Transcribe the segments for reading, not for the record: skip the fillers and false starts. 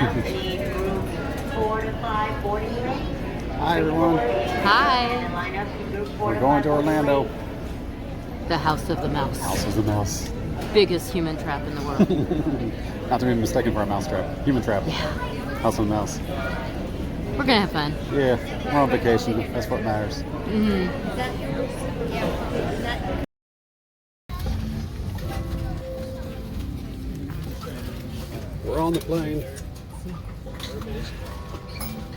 Stephanie, group 4 to 5 boarding rate. Hi everyone. Hi. We're going to Orlando. The House of the Mouse. House of the Mouse. Biggest human trap in the world. Not to be mistaken for a mouse trap. Human trap. Yeah. House of the Mouse. We're gonna have fun. Yeah, we're on vacation. That's what matters. We're on the plane.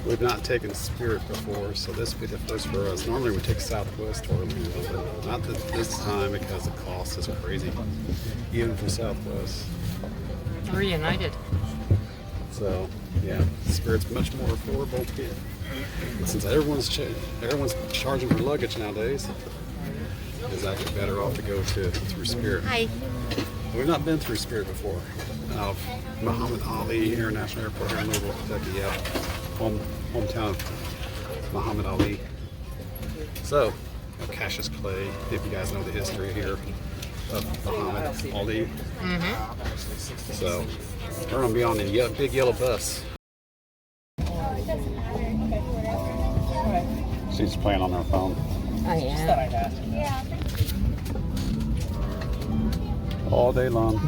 We've not taken Spirit before, so this will be the first for us. Normally we take Southwest to Orlando, but not this time because the cost is crazy, even for Southwest. We're United. So, yeah, Spirit's much more affordable. And since everyone's charging for luggage nowadays, it's actually better off to go through Spirit. Hi. We've not been through Spirit before. Muhammad Ali International Airport here in Louisville, Kentucky. Yeah, hometown of Muhammad Ali. So, Cassius Clay, if you guys know the history here of Muhammad Ali. So, we're going to be on the big yellow bus. She's playing on her phone. I am. All day long.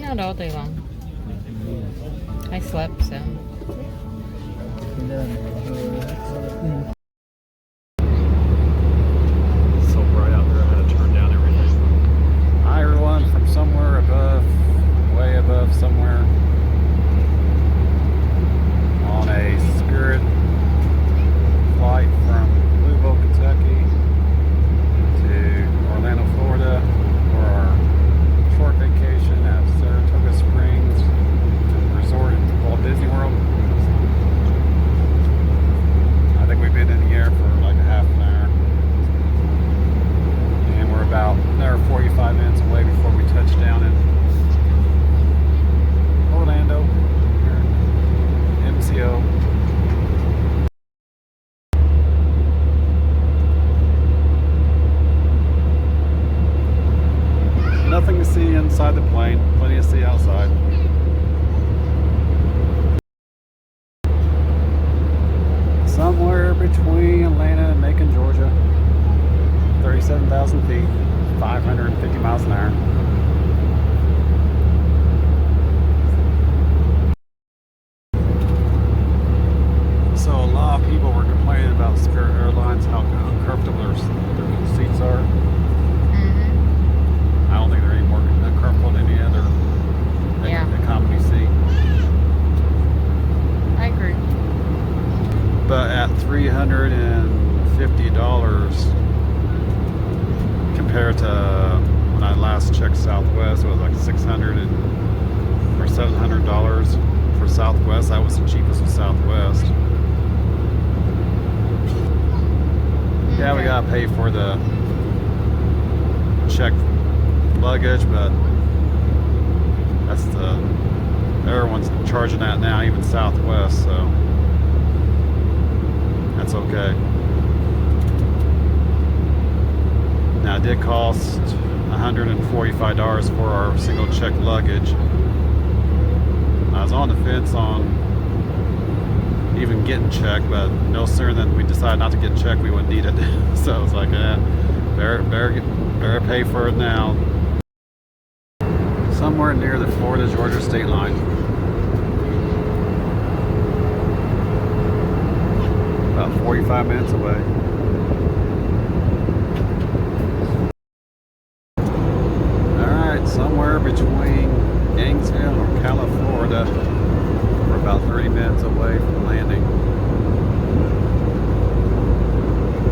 Not all day long. I slept, so. So bright out there, I had to turn down everything. Hi everyone, from somewhere above, way above somewhere, on a Spirit flight from Louisville, Kentucky to Orlando, Florida for our short vacation at Saratoga Springs Resort at Walt Disney World. I think we've been in the air for like a half an hour. And we're about another 45 minutes away before we touch down in Orlando, here in MCO. Nothing to see inside the plane, plenty to see outside. Somewhere between Atlanta and Macon, Georgia. 37,000 feet, 550 miles an hour. So a lot of people were complaining about Spirit Airlines, how uncomfortable their seats are. I don't think they're any more uncomfortable than any other economy seat. I agree. But at $350 compared to when I last checked Southwest, it was like $600 or $700 for Southwest. That was the cheapest with Southwest. Yeah, we gotta pay for the check luggage, but that's everyone's charging that now, even Southwest, so that's okay. Now it did cost $145 for our single check luggage. I was on the fence on even getting checked, but no sooner than we decided not to get checked, we wouldn't need it. So I was like, better pay for it now. Somewhere near the Florida-Georgia state line. About 45 minutes away. Alright, somewhere between Gainesville or California. We're about 30 minutes away from landing.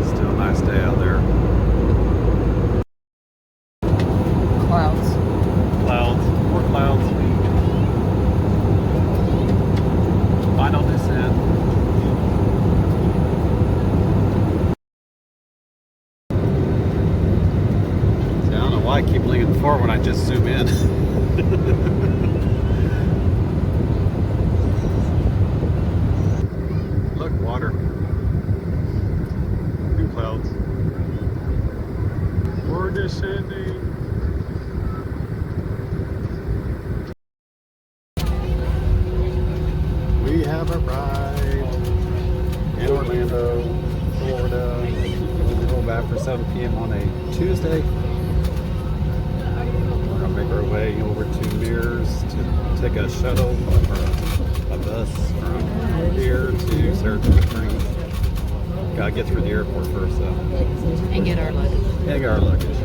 Still a nice day out there. Clouds. More clouds. Final descent. See, I don't know why I keep leaning forward when I just zoom in. have a ride in Orlando, Florida. We'll go back for 7 p.m. on a Tuesday. We're gonna make our way over to Mears to take a shuttle or a bus from here to Saratoga Springs. Gotta get through the airport first, though. And get our luggage. And get our luggage.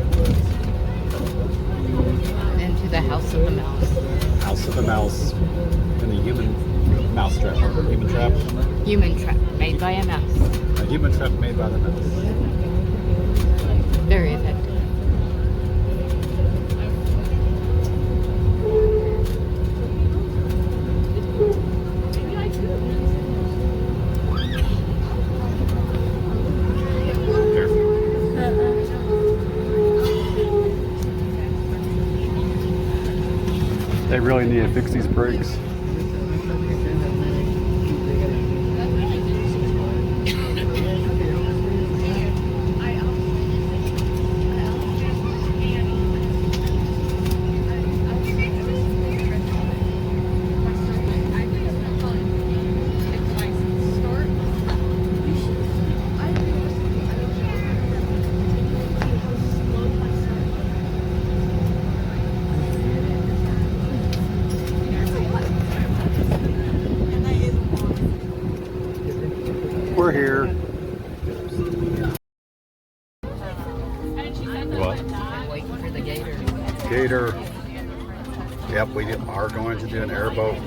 And to the House of the Mouse. House of the Mouse and the human mouse trap. Human trap. Human trap made by a mouse. A human trap made by the mouse. Very effective. They really need to fix these brakes. We're here. What? Waiting for the gator. Gator. Yep, we are going to do an airboat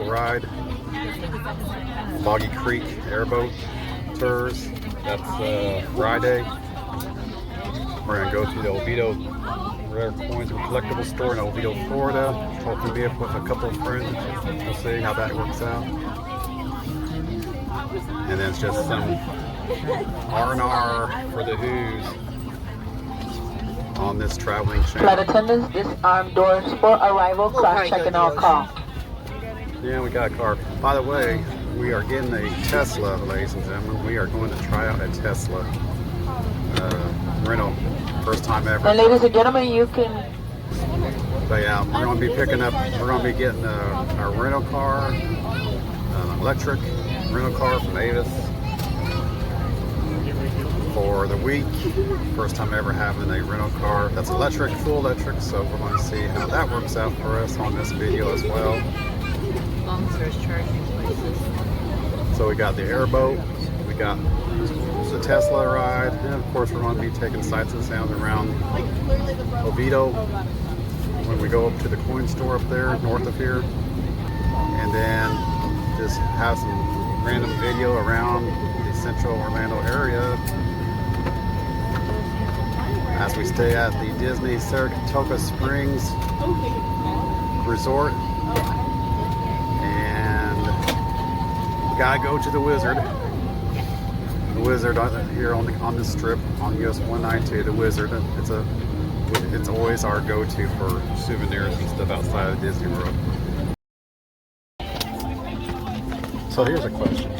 ride. Boggy Creek airboat tours. That's Friday. We're gonna go to the Oviedo Rare Coins and Collectible store in Oviedo, Florida. Hopefully be up with a couple of friends. We'll see how that works out. And then it's just some R&R for the Who's on this traveling Flight channel. attendants, disarm doors for arrival, cross-checking all call. Yeah, we got a car. By the way, we are getting a Tesla, ladies and gentlemen. We are going to try out a Tesla rental. First time ever. And ladies and gentlemen, you can... But yeah, we're going to be getting a rental car, an electric rental car from Avis for the week. First time ever having a rental car that's electric, full electric, so we're going to see how that works out for us on this video as well. As long as there's charging places. So we got the airboat, we got the Tesla ride, and of course we're going to be taking sights and sounds around Oviedo when we go up to the coin store up there north of here, and then just have some random video around the central Orlando area as we stay at the Disney Saratoga Springs Resort, and gotta go to the Wizard. The Wizard here on this strip on US 192. The Wizard. It's always our go-to for souvenirs and stuff outside of Disney World. So here's a question: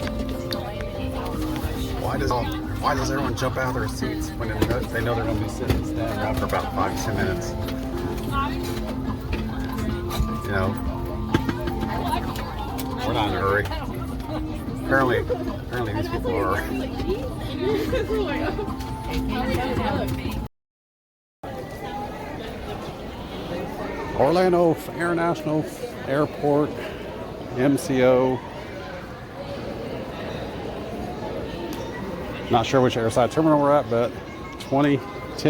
Why does everyone jump out of their seats when they know they're going to be sitting and standing around for about 5-10 minutes? You know, we're not in a hurry. Apparently these people are. Orlando International Airport, MCO. Not sure which airside terminal we're at, but 10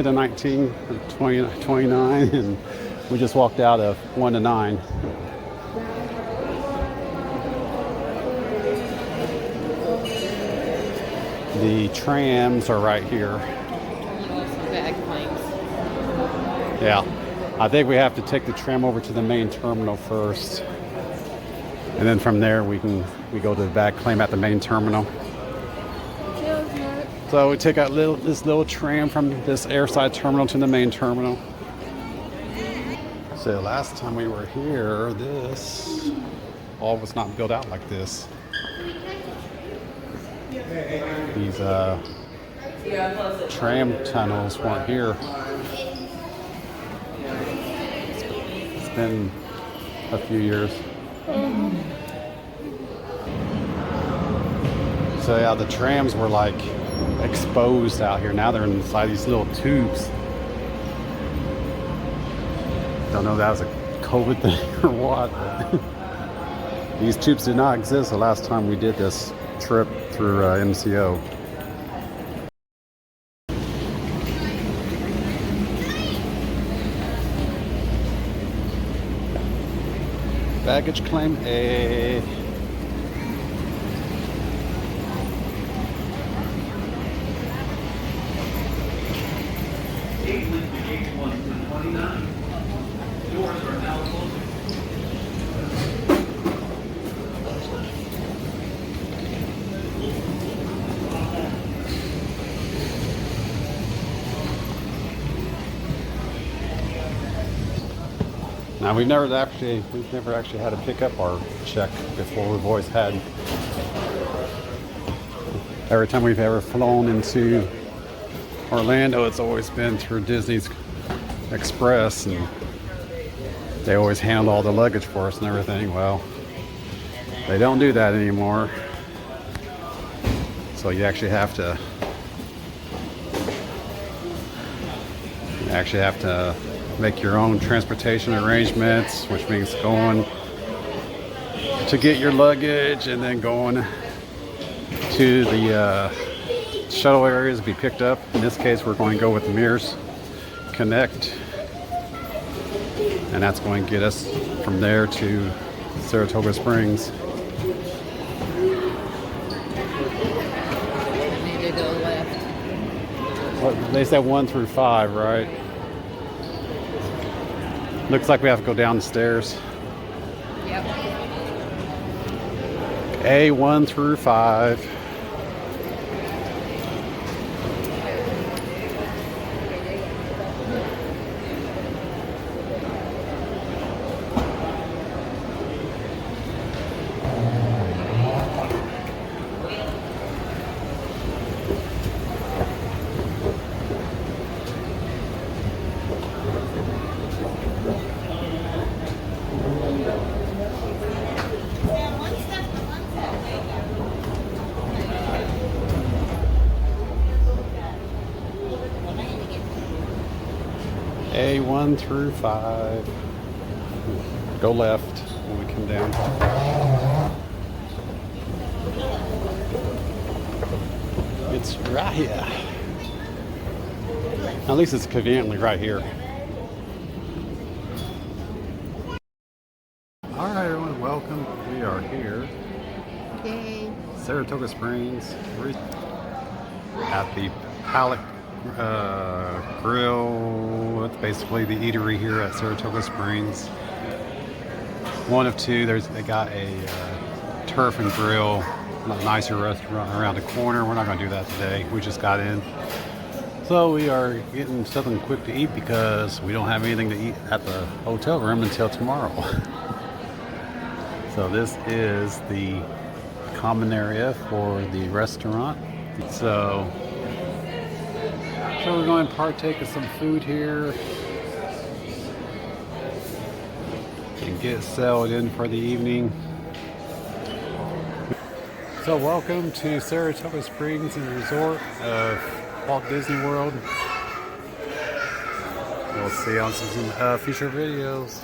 to 19, 20, 29, and we just walked out of 1 to 9. The trams are right here. Bag claims. Yeah, I think we have to take the tram over to the main terminal first, and then from there we go to the bag claim at the main terminal. So we take out this little tram from this airside terminal to the main terminal. So last time we were here, this all was not built out like this. These tram tunnels weren't here. It's been a few years. So yeah, the trams were like exposed out here. Now they're inside these little tubes. Don't know if that was a COVID thing or what. But these tubes did not exist the last time we did this trip through MCO. Baggage claim A. Now we've never actually had to pick up our check before. We've always had, every time we've ever flown into Orlando, it's always been through Disney's Express, and they always handle all the luggage for us and everything. Well, they don't do that anymore, so you actually have to make your own transportation arrangements, which means going to get your luggage and then going to the shuttle areas to be picked up. In this case, we're going to go with Mears Connect, and that's going to get us from there to Saratoga Springs. Need to go left. What, they said 1 through 5, right? Looks like we have to go down the stairs. Yep. A1 through 5. A1 through 5. Go left when we come down. It's right here. At least it's conveniently right here. Alright everyone, welcome. We are here. Yay. Saratoga Springs. We're at the Palette Grill. It's basically the eatery here at Saratoga Springs. One of two. They got a turf and grill, a nicer restaurant around the corner. We're not going to do that today. We just got in. So we are getting something quick to eat because we don't have anything to eat at the hotel room until tomorrow. So this is the common area for the restaurant. So we're going to partake of some food here and get settled in for the evening. So welcome to Saratoga Springs and Resort of Walt Disney World. We'll see you on some future videos.